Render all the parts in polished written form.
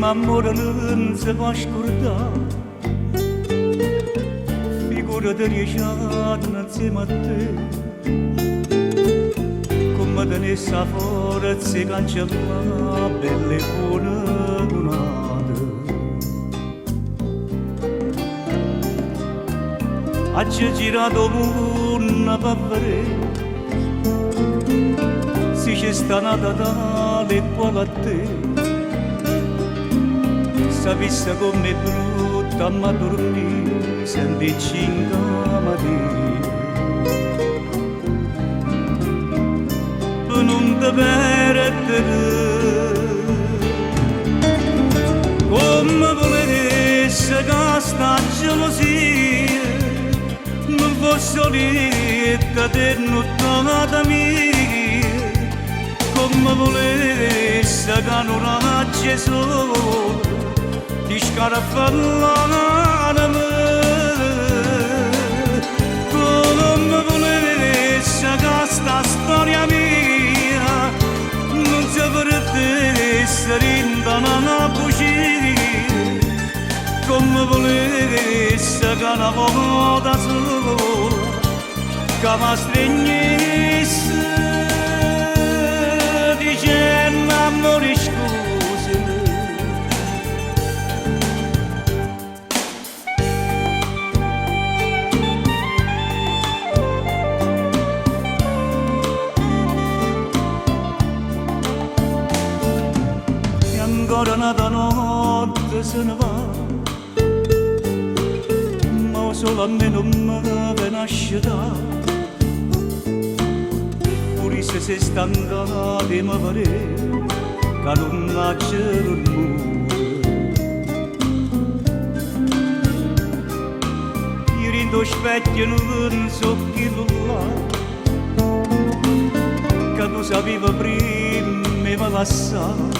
m'amore non si può scordare, figura di 10 anni insieme a te, come tenesse a forza e cancella belle buone donate. Ha girato una pappere, se c'è sta una Natale quale a te, sapesse com'è brutta ma dormì sentirci in cama te. Per non te perdere, come volesse che sta gelosia non fosse lieta di nottata mia, come volesse che non ha Gesù ti scarafalla l'anima, come volesse che sta storia mia non si perdesse rindana una bugia, come volesse che una volta sola che mi stregnesse dicendo amore scusa. E ancora una notte se ne va, solo a me non mi viene a scegliere, pure se sei stanca di me pare che non c'è l'amore. Io rindo specchio non so chi lo là, che tu sapevi prima mi lasciare,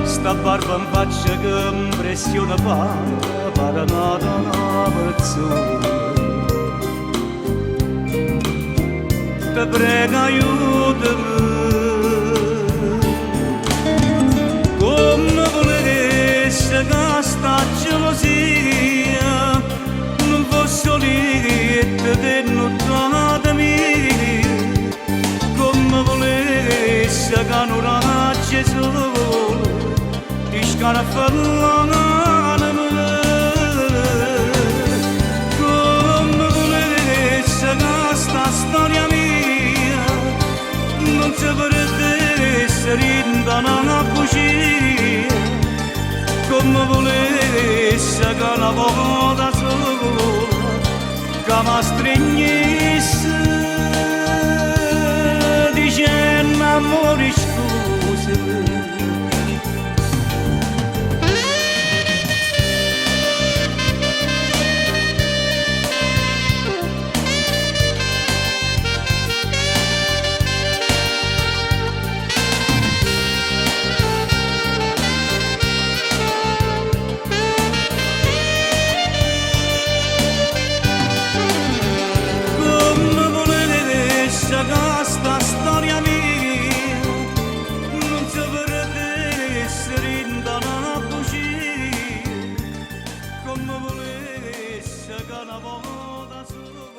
sta barba in faccia che impressiona para nada una persona. Te prego aiutami, come volesse che sta gelosia non fosse lieta di nottata mia, come volesse che non ha Gesù ti scarafalla l'anima, sta storia mia non si perdesse rindana una bugia, come volesse che una volta sola che mi stregnesse dicendo amore scusa. Sta storia mia non si perdesse rindana una bugia, come volesse che una volta sola